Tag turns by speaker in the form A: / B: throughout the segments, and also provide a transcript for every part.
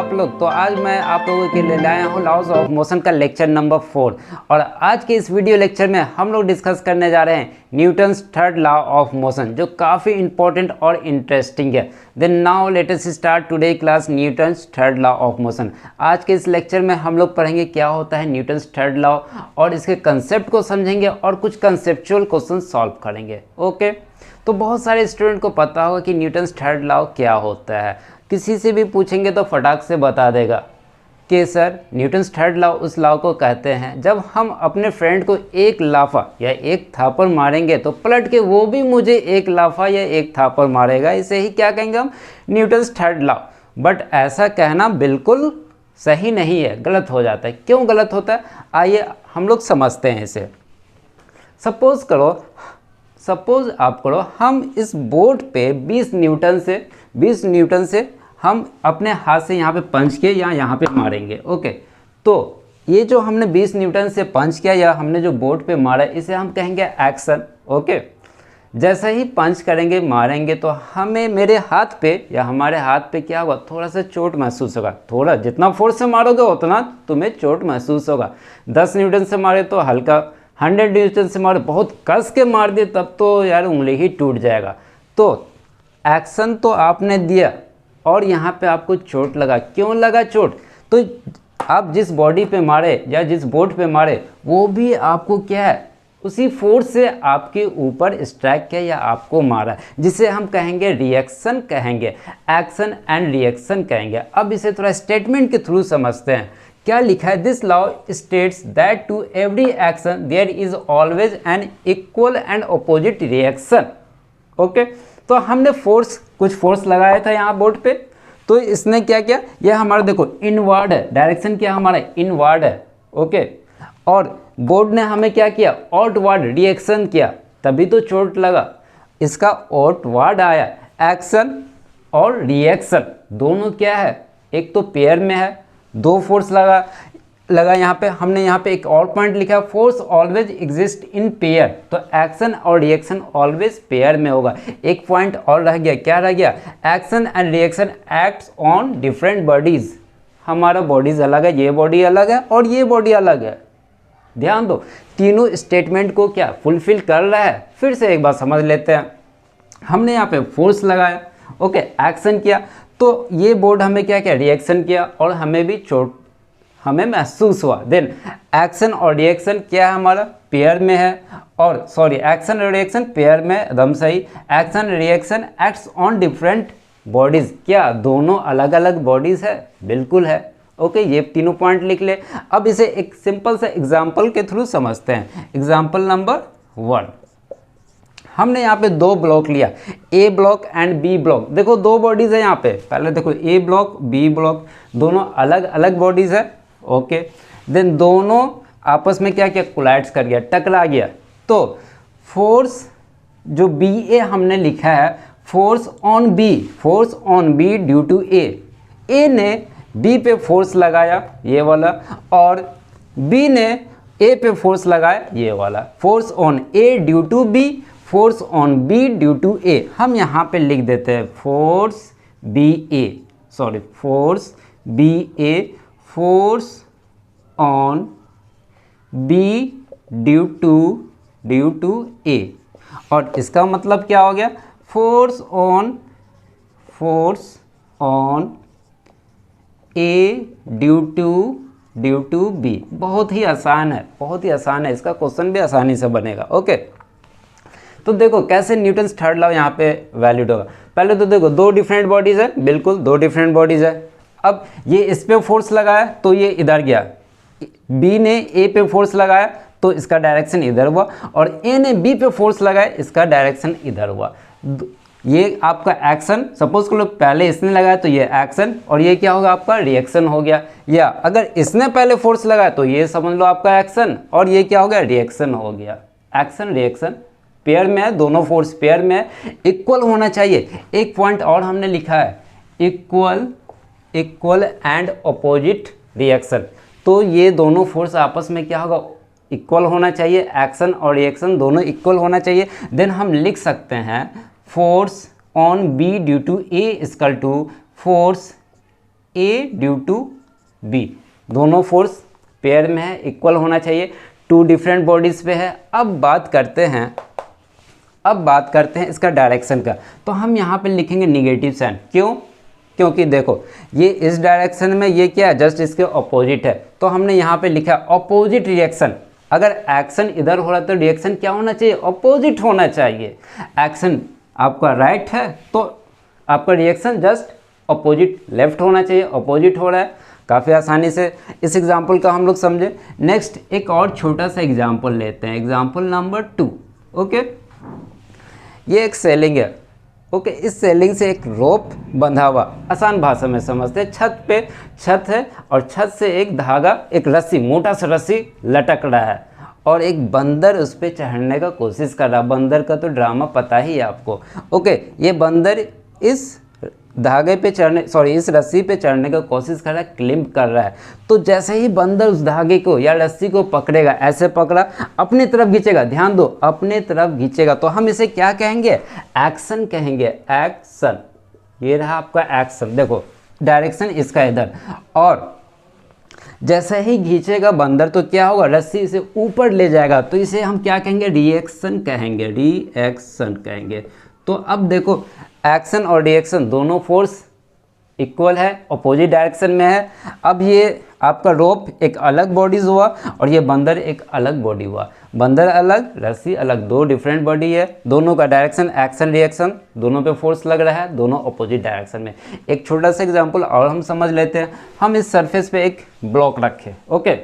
A: आप लोग। तो आज मैं आप लोगों के लिए लाया हूँ लॉज ऑफ मोशन का लेक्चर नंबर 4। और आज के इस वीडियो लेक्चर में हम लोग डिस्कस करने जा रहे हैं Newton's third law of motion, जो काफ़ी इंपॉर्टेंट और इंटरेस्टिंग है। Then now let us start today class Newton's third law of motion. आज के इस लेक्चर में हम लोग पढ़ेंगे क्या होता है न्यूटन्स थर्ड लॉ और इसके कंसेप्ट को समझेंगे और कुछ कंसेप्चुअल क्वेश्चन सॉल्व करेंगे। ओके, तो बहुत सारे स्टूडेंट को पता होगा कि न्यूटन्स थर्ड लॉ क्या होता है। किसी से भी पूछेंगे तो फटाक से बता देगा कि सर न्यूटन्स थर्ड लॉ उस लॉ को कहते हैं जब हम अपने फ्रेंड को एक लाफा या एक थापड़ मारेंगे तो पलट के वो भी मुझे एक लाफा या एक थापड़ मारेगा। इसे ही क्या कहेंगे हम, न्यूटन्स थर्ड लॉ। बट ऐसा कहना बिल्कुल सही नहीं है, गलत हो जाता है। क्यों गलत होता है, आइए हम लोग समझते हैं इसे। सपोज आप करो हम इस बोर्ड पे 20 न्यूटन से हम अपने हाथ से यहाँ पे पंच के या यहाँ पे मारेंगे। ओके, तो ये जो हमने 20 न्यूटन से पंच किया या हमने जो बोर्ड पे मारा इसे हम कहेंगे एक्शन। ओके, जैसा ही पंच करेंगे मारेंगे तो हमें मेरे हाथ पे या हमारे हाथ पे क्या होगा, थोड़ा सा चोट महसूस होगा। थोड़ा, जितना फोर्स से मारोगे उतना तुम्हें चोट महसूस होगा। 10 न्यूटन से मारे तो हल्का, 100 न्यूटन से मारे बहुत कस के मार दिए तब तो यार उंगली ही टूट जाएगा। तो एक्शन तो आपने दिया और यहाँ पे आपको चोट लगा। क्यों लगा चोट, तो आप जिस बॉडी पे मारे या जिस बोर्ड पे मारे वो भी आपको क्या है, उसी फोर्स से आपके ऊपर स्ट्राइक किया या आपको मारा, जिसे हम कहेंगे रिएक्शन कहेंगे, एक्शन एंड रिएक्शन कहेंगे। अब इसे थोड़ा स्टेटमेंट के थ्रू समझते हैं। क्या लिखा है, this law states that to every action there is always an equal and opposite reaction. Okay, तो हमने कुछ फोर्स लगाया था यहाँ बोर्ड पे, तो इसने क्या किया, ये हमारा देखो इनवर्ड है, डायरेक्शन क्या हमारा इनवर्ड है। ओके, और बोर्ड ने हमें क्या किया, आउटवर्ड रिएक्शन किया, तभी तो चोट लगा। इसका आउटवर्ड आया, एक्शन और रिएक्शन दोनों क्या है, एक तो पेयर में है, दो फोर्स लगा यहाँ पे। हमने यहाँ पे एक और पॉइंट लिखा, force always exist in pair, तो एक्शन और रिएक्शन ऑलवेज पेयर में होगा। एक पॉइंट और रह गया, क्या रह गया, action and reaction acts on different bodies. हमारा बॉडीज अलग है, ये बॉडी अलग है और ये बॉडी अलग है। ध्यान दो, तीनों स्टेटमेंट को क्या फुलफिल कर रहा है। फिर से एक बार समझ लेते हैं। हमने यहाँ पे फोर्स लगाया, ओके, एक्शन किया, तो ये बोर्ड हमें क्या किया, रिएक्शन किया और हमें भी चोट हमें महसूस हुआ। देन एक्शन और रिएक्शन क्या है हमारा, पेयर में है, और सॉरी एक्शन और रिएक्शन पेयर में, एकदम सही। Action reaction acts on different bodies, क्या दोनों अलग अलग बॉडीज है, बिल्कुल है। ओके, ये तीनों पॉइंट लिख ले। अब इसे एक सिंपल से एग्जाम्पल के थ्रू समझते हैं। एग्जाम्पल नंबर 1, हमने यहाँ पे दो ब्लॉक लिया, ए ब्लॉक एंड बी ब्लॉक। देखो दो बॉडीज है यहाँ पे, पहले देखो ए ब्लॉक बी ब्लॉक, दोनों अलग अलग बॉडीज है। ओके, देन दोनों आपस में क्या किया, कोलाइड्स कर गया, टकरा गया। तो फोर्स जो बी ए हमने लिखा है, force on B due to A ने बी पे फोर्स लगाया ये वाला, और बी ने ए पे फोर्स लगाया ये वाला। Force on A due to B, force on B due to A. हम यहाँ पे लिख देते हैं force B A, force on B due to A. और इसका मतलब क्या हो गया, force on A due to B. बहुत ही आसान है, इसका क्वेश्चन भी आसानी से बनेगा। ओके, तो देखो कैसे न्यूटन्स थर्ड लॉ यहाँ पे वैलिड होगा। पहले तो देखो दो डिफरेंट बॉडीज है, बिल्कुल दो डिफरेंट बॉडीज है। अब ये इस पे फोर्स लगाया तो ये इधर गया, बी ने ए पे फोर्स लगाया तो इसका डायरेक्शन इधर हुआ, और ए ने बी पे फोर्स लगाया, इसका डायरेक्शन इधर हुआ। ये आपका एक्शन, सपोज करो पहले इसने लगाया तो ये एक्शन, और ये क्या होगा आपका रिएक्शन हो गया। या अगर इसने पहले फोर्स लगाया तो ये समझ लो आपका एक्शन, और ये क्या हो गया, रिएक्शन हो गया। एक्शन रिएक्शन पेयर में है, दोनों फोर्स पेयर में है, इक्वल होना चाहिए। एक पॉइंट और हमने लिखा है, इक्वल एंड अपोजिट रिएक्शन। तो ये दोनों फोर्स आपस में क्या होगा, इक्वल होना चाहिए। एक्शन और रिएक्शन दोनों इक्वल होना चाहिए। देन हम लिख सकते हैं force on B due to A equal to force A due to B, दोनों फोर्स पेयर में है, इक्वल होना चाहिए, टू डिफरेंट बॉडीज़ पे है। अब बात करते हैं इसका डायरेक्शन का। तो हम यहाँ पे लिखेंगे निगेटिव साइन। क्यों? क्योंकि देखो ये इस डायरेक्शन में, ये क्या है, जस्ट इसके ऑपोजिट है। तो हमने यहाँ पे लिखा ऑपोजिट रिएक्शन। अगर एक्शन इधर हो रहा है तो रिएक्शन क्या होना चाहिए? ऑपोजिट होना चाहिए। एक्शन आपका राइट है तो आपका रिएक्शन जस्ट ऑपोजिट लेफ्ट होना चाहिए। ऑपोजिट हो रहा है, काफ़ी आसानी से इस एग्जाम्पल का हम लोग समझे। नेक्स्ट एक और छोटा सा एग्जाम्पल लेते हैं, एग्जाम्पल नंबर 2। ओके, ये एक सेलिंग है। ओके, इस सेलिंग से एक रोप बंधा हुआ, आसान भाषा में समझते हैं। छत है और छत से एक धागा, एक रस्सी, मोटा सा रस्सी लटक रहा है और एक बंदर उस पर चढ़ने का कोशिश कर रहा है। बंदर का तो ड्रामा पता ही है आपको। ओके, ये बंदर इस धागे पे इस रस्सी पे चढ़ने का कोशिश कर रहा है, क्लिम्ब कर रहा है। तो जैसे ही बंदर उस धागे को या रस्सी को पकड़ेगा, ऐसे पकड़ा, अपनी तरफ खींचेगा, ध्यान दो, अपने तरफ खींचेगा, तो हम इसे क्या कहेंगे? एक्शन कहेंगे। एक्शन, ये रहा आपका एक्शन। देखो डायरेक्शन इसका इधर, और जैसे ही खींचेगा बंदर तो क्या होगा? रस्सी इसे ऊपर ले जाएगा, तो इसे हम क्या कहेंगे? रिएक्शन कहेंगे। रिएक्शन कहेंगे। तो अब देखो एक्शन और रिएक्शन दोनों फोर्स इक्वल है, अपोजिट डायरेक्शन में है। अब ये आपका रोप एक अलग बॉडीज हुआ और ये बंदर एक अलग बॉडी हुआ। बंदर अलग, रस्सी अलग, दो डिफरेंट बॉडी है। दोनों का डायरेक्शन, एक्शन रिएक्शन, दोनों पे फोर्स लग रहा है, दोनों अपोजिट डायरेक्शन में। एक छोटा सा एग्जांपल और हम समझ लेते हैं। हम इस सरफेस पे एक ब्लॉक रखें। ओके,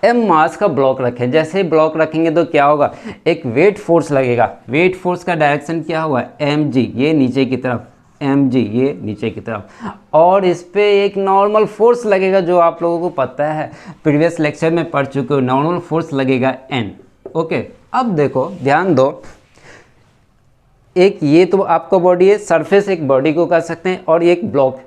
A: एम मास का ब्लॉक रखें। जैसे ही ब्लॉक रखेंगे तो क्या होगा? एक वेट फोर्स लगेगा। वेट फोर्स का डायरेक्शन क्या हुआ? एम जी, ये नीचे की तरफ, एम जी ये नीचे की तरफ, और इस पे एक नॉर्मल फोर्स लगेगा जो आप लोगों को पता है, प्रीवियस लेक्चर में पढ़ चुके हो। नॉर्मल फोर्स लगेगा एन। ओके, अब देखो ध्यान दो, एक ये तो आपका बॉडी है, सरफेस एक बॉडी को कह सकते हैं, और एक ब्लॉक,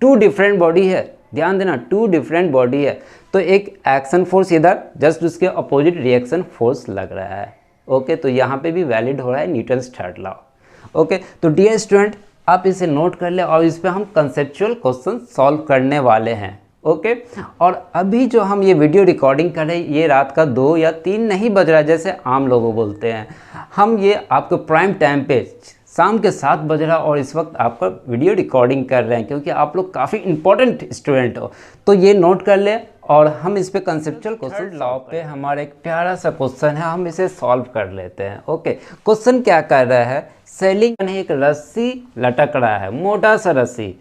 A: टू डिफरेंट बॉडी है। ध्यान देना, टू डिफरेंट बॉडी है। तो एक एक्शन फोर्स इधर, जस्ट उसके अपोजिट रिएक्शन फोर्स लग रहा है। ओके, तो यहाँ पे भी वैलिड हो रहा है न्यूटन्स थर्ड लॉ। ओके, तो डियर स्टूडेंट आप इसे नोट कर ले, और इस पे हम कंसेप्चुअल क्वेश्चन सॉल्व करने वाले हैं। ओके, और अभी जो हम ये वीडियो रिकॉर्डिंग कर रहे हैं, ये रात का 2 या 3 नहीं बज रहा है जैसे आम लोग बोलते हैं। हम ये आपको प्राइम टाइम पे शाम के 7 बज रहा, और इस वक्त आपका वीडियो रिकॉर्डिंग कर रहे हैं क्योंकि आप लोग काफ़ी इंपॉर्टेंट स्टूडेंट हो। तो ये नोट कर ले, और हम इस पे कंसेप्चुअल क्वेश्चन लॉ पे हमारा एक प्यारा सा क्वेश्चन है, हम इसे सॉल्व कर लेते हैं। ओके, क्वेश्चन क्या कर रहा है? सेलिंग में एक रस्सी लटक रहा है, मोटा सा रस्सी,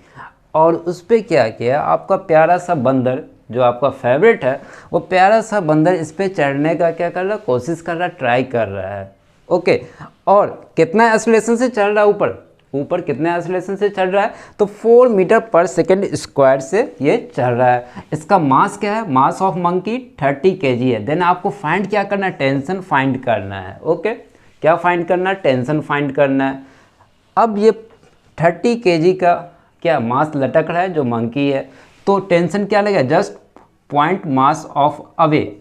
A: और उस पर क्या किया? आपका प्यारा सा बंदर जो आपका फेवरेट है, वो प्यारा सा बंदर इस पर चढ़ने का क्या कर रहा है? कोशिश कर रहा है, ट्राई कर रहा है। ओके, और कितना एक्सेलरेशन से चल रहा है? ऊपर कितने एक्सेलरेशन से चल रहा है? तो 4 मीटर पर सेकेंड स्क्वायर से ये चल रहा है। इसका मास क्या है? मास ऑफ मंकी 30 kg है। देन आपको फाइंड क्या करना है? टेंशन फाइंड करना है। ओके, क्या फाइंड करना है? टेंशन फाइंड करना है। अब ये 30 kg का क्या मास लटक रहा है जो मंकी है, तो टेंशन क्या लगेगा? Just point mass of away,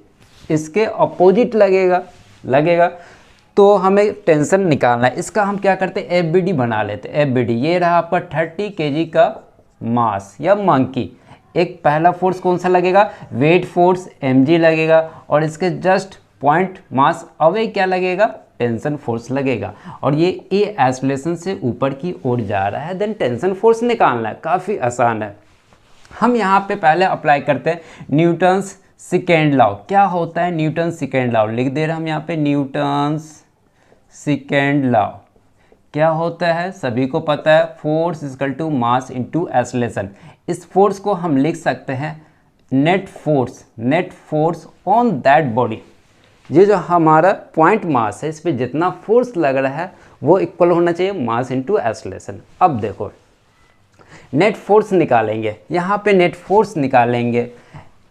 A: इसके अपोजिट लगेगा। तो हमें टेंशन निकालना है। इसका हम क्या करते हैं? FBD बना लेते हैं। FBD ये रहा आपका 30 kg का मास या मंकी। एक पहला फोर्स कौन सा लगेगा? वेट फोर्स mg लगेगा, और इसके जस्ट पॉइंट मास अवे क्या लगेगा? टेंशन फोर्स लगेगा, और ये ए एक्सेलरेशन से ऊपर की ओर जा रहा है। देन टेंशन फोर्स निकालना है, काफ़ी आसान है। हम यहाँ पे पहले अप्लाई करते हैं न्यूटन्स सेकेंड लॉ। क्या होता है न्यूटन्स सेकेंड लॉ? लिख दे रहे हम यहाँ पे न्यूटन्स सेकेंड लॉ। क्या होता है? सभी को पता है, force equal to mass into acceleration. इस फोर्स को हम लिख सकते हैं net force on that body. ये जो हमारा पॉइंट मास है, इस पे जितना फोर्स लग रहा है वो इक्वल होना चाहिए मास इनटू एक्सेलरेशन। अब देखो नेट फोर्स निकालेंगे, यहाँ पे नेट फोर्स निकालेंगे।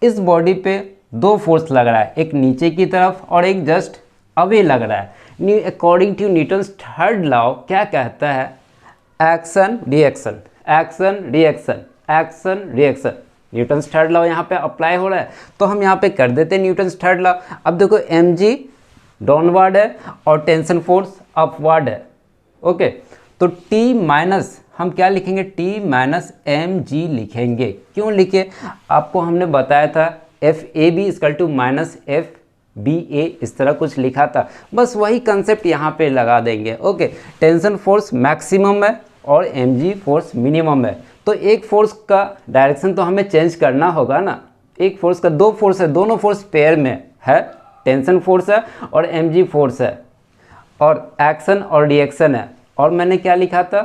A: इस बॉडी पे 2 फोर्स लग रहा है, एक नीचे की तरफ और एक जस्ट अवे लग रहा है। According to Newton's third law क्या कहता है? Action reaction, action reaction, action reaction. Newton's third law यहाँ पे अप्लाई हो रहा है, तो हम यहाँ पे कर देते हैं न्यूटन्स थर्ड लॉ। अब देखो mg डाउनवर्ड है और टेंशन फोर्स अपवर्ड है। ओके, तो T माइनस हम क्या लिखेंगे, टी माइनस एम जी लिखेंगे। क्यों लिखे, आपको हमने बताया था F A B equal to minus F B A, इस तरह कुछ लिखा था, बस वही कंसेप्ट यहाँ पे लगा देंगे। ओके, टेंशन फोर्स मैक्सिमम है और एम जी फोर्स मिनिमम है, तो एक फोर्स का डायरेक्शन तो हमें चेंज करना होगा ना। एक फोर्स का दो फोर्स है, दोनों फोर्स पेयर में है, टेंशन फोर्स है और एम जी फोर्स है, और एक्शन और रिएक्शन है, और मैंने क्या लिखा था,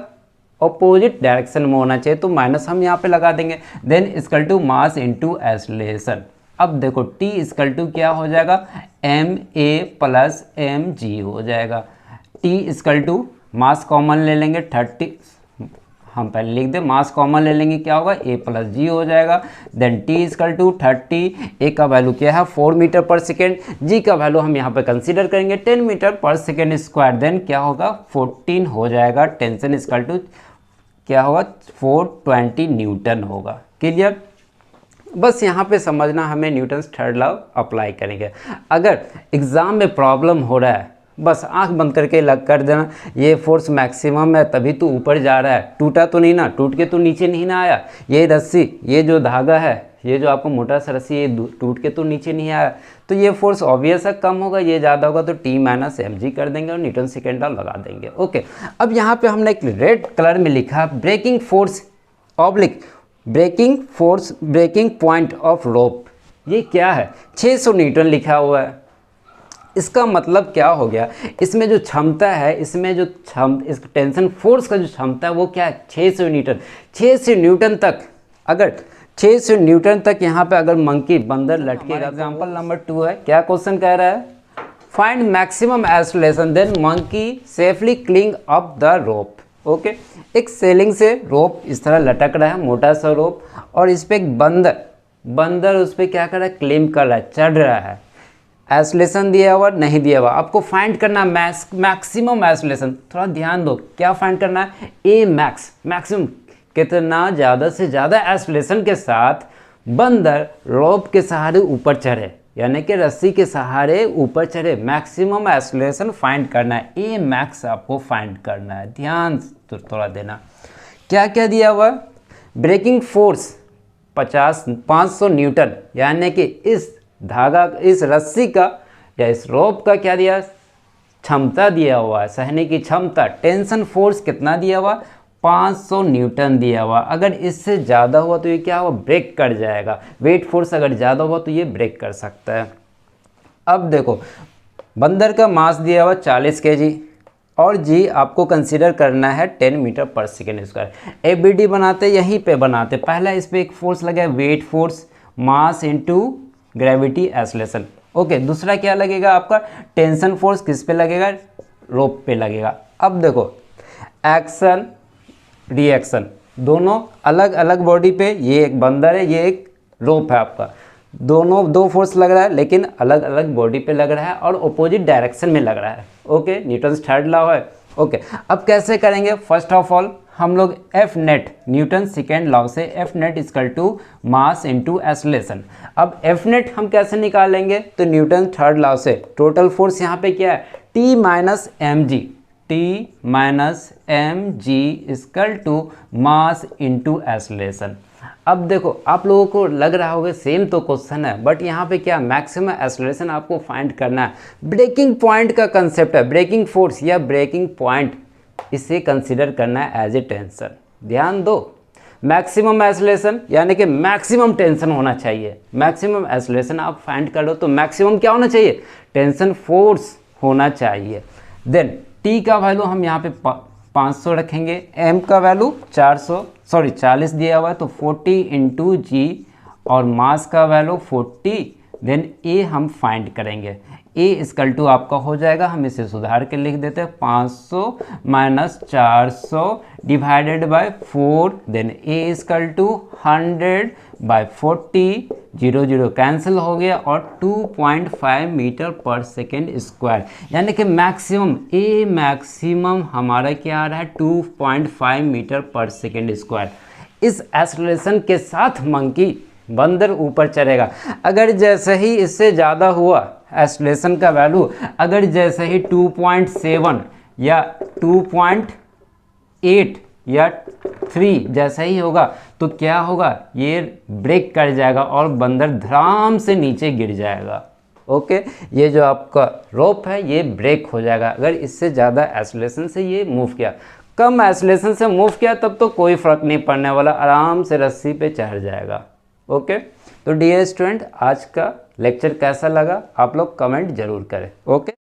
A: अपोजिट डायरेक्शन में होना चाहिए, तो माइनस हम यहाँ पे लगा देंगे। Then equal to mass into acceleration. अब देखो T इक्वल टू क्या हो जाएगा, M A plus M G हो जाएगा। T equal to mass common ले लेंगे 30, हम पहले लिख दें मास कॉमन ले लेंगे, क्या होगा A प्लस जी हो जाएगा। Then T equal to 30, A का वैल्यू क्या है 4 मीटर पर सेकेंड, G का वैल्यू हम यहाँ पे कंसीडर करेंगे 10 मीटर पर सेकेंड स्क्वायर। देन क्या होगा 14 हो जाएगा। टेंशन इक्वल टू क्या होगा 420 न्यूटन होगा। क्लियर, बस यहाँ पे समझना, हमें न्यूटन्स थर्ड लॉ अप्लाई करेंगे। अगर एग्ज़ाम में प्रॉब्लम हो रहा है, बस आंख बंद करके लग कर देना, ये फोर्स मैक्सिमम है तभी तो ऊपर जा रहा है, टूटा तो नहीं ना, टूट के तो नीचे नहीं ना आया, ये रस्सी, ये जो धागा है, ये जो आपको मोटा सा रस्सी, ये टूट के तो नीचे नहीं आया, तो ये फोर्स ऑब्वियस है कम होगा, ये ज़्यादा होगा, तो टी माइनस एम जी कर देंगे और न्यूटन सेकेंड लॉ लगा देंगे। ओके, अब यहाँ पे हमने एक रेड कलर में लिखा breaking force oblique breaking force breaking point of rope, ये क्या है, 600 न्यूटन लिखा हुआ है। इसका मतलब क्या हो गया, इसमें जो क्षमता है, इसमें जो इस टेंशन फोर्स का जो क्षमता है वो क्या है 600 न्यूटन। 600 न्यूटन तक, अगर 600 न्यूटन तक यहाँ पे अगर मंकी बंदर लटकेगा। एग्जाम्पल नंबर 2 है, क्या क्वेश्चन कह रहा है, find maximum acceleration then monkey safely cling up the rope. Okay, एक सेलिंग से रोप इस तरह लटक रहा है, मोटा सा रोप, और इस पे एक बंदर उस पर क्या कर रहा है, क्लेम कर रहा है, चढ़ रहा है। एक्सेलरेशन दिया हुआ नहीं दिया हुआ, आपको फाइंड करना मैक्सिमम एक्सेलरेशन। थोड़ा ध्यान दो, क्या फाइंड करना है, ए मैक्सिमम, कितना ज़्यादा से ज़्यादा एक्सेलरेशन के साथ बंदर रोप के सहारे ऊपर चढ़े, यानी कि रस्सी के सहारे ऊपर चढ़े, मैक्सिमम एक्सेलरेशन फाइंड करना है, ए मैक्स आपको फाइंड करना है। ध्यान तो थोड़ा देना, क्या क्या दिया हुआ, ब्रेकिंग फोर्स 500 न्यूटन, यानी कि इस धागा, इस रस्सी का या इस रोप का क्या दिया, क्षमता दिया हुआ है, सहने की क्षमता। टेंशन फोर्स कितना दिया हुआ, 500 न्यूटन दिया हुआ। अगर इससे ज़्यादा हुआ तो ये क्या हुआ, ब्रेक कर जाएगा। वेट फोर्स अगर ज़्यादा हुआ तो ये ब्रेक कर सकता है। अब देखो, बंदर का मास दिया हुआ 40 kg और जी आपको कंसीडर करना है 10 मीटर पर सेकेंड स्क्वायर। एबीडी बनाते यहीं पे बनाते, पहला इस पर एक फोर्स लगा है weight force, mass into gravity acceleration. Okay, दूसरा क्या लगेगा आपका, टेंशन फोर्स किस पे लगेगा, रोप पे लगेगा। अब देखो, एक्शन रिएक्शन दोनों अलग अलग बॉडी पे, ये एक बंदर है, ये एक रोप है आपका, दोनों दो फोर्स लग रहा है लेकिन अलग अलग बॉडी पे लग रहा है और अपोजिट डायरेक्शन में लग रहा है। ओके, न्यूटन्स थर्ड लॉ है। ओके, अब कैसे करेंगे, फर्स्ट ऑफ ऑल हम लोग F net, Newton second law से F net equal to mass into acceleration. अब एफ नेट हम कैसे निकालेंगे, तो न्यूटन थर्ड लॉ से टोटल फोर्स यहाँ पे क्या है, T minus M G, T minus M G equal to mass into acceleration. अब देखो, आप लोगों को लग रहा होगा सेम तो क्वेश्चन है, बट यहाँ पे क्या मैक्सिमम एक्सेलरेशन आपको फाइंड करना है। ब्रेकिंग पॉइंट का कंसेप्ट है, ब्रेकिंग फोर्स या ब्रेकिंग पॉइंट, इसे कंसीडर करना है एज ए टेंशन। ध्यान दो, मैक्सिमम एक्सेलरेशन यानी कि मैक्सिमम टेंशन होना चाहिए। मैक्सिमम एक्सेलरेशन आप फाइंड करो तो मैक्सिमम क्या होना चाहिए, टेंशन फोर्स होना चाहिए। देन टी का वैल्यू हम यहाँ पे 500 रखेंगे, एम का वैल्यू 40 दिया हुआ है तो 40 इंटू जी, और मास का वैल्यू 40। देन ए हम फाइंड करेंगे, ए इक्वल टू आपका हो जाएगा, हम इसे सुधार के लिख देते हैं 500 minus 400 divided by 4। Then A equal to 100 by 40, 0 0 cancel हो गया, और 2.5 मीटर पर सेकेंड स्क्वायर, यानी कि मैक्सिमम, ए मैक्सिमम हमारा क्या आ रहा है 2.5 मीटर पर सेकेंड स्क्वायर। इस एक्सेलरेशन के साथ मंकी बंदर ऊपर चढ़ेगा। अगर जैसे ही इससे ज़्यादा हुआ एक्सेलरेशन का वैल्यू, अगर जैसे ही 2.7 या 2.8 या 3 जैसा ही होगा तो क्या होगा, ये ब्रेक कर जाएगा और बंदर धड़ाम से नीचे गिर जाएगा। ओके, ये जो आपका रोप है ये ब्रेक हो जाएगा अगर इससे ज़्यादा एक्सेलरेशन से ये मूव किया। कम एक्सेलरेशन से मूव किया तब तो कोई फ़र्क नहीं पड़ने वाला, आराम से रस्सी पे चढ़ जाएगा। ओके, तो डियर स्टूडेंट आज का लेक्चर कैसा लगा आप लोग कमेंट जरूर करें। ओके।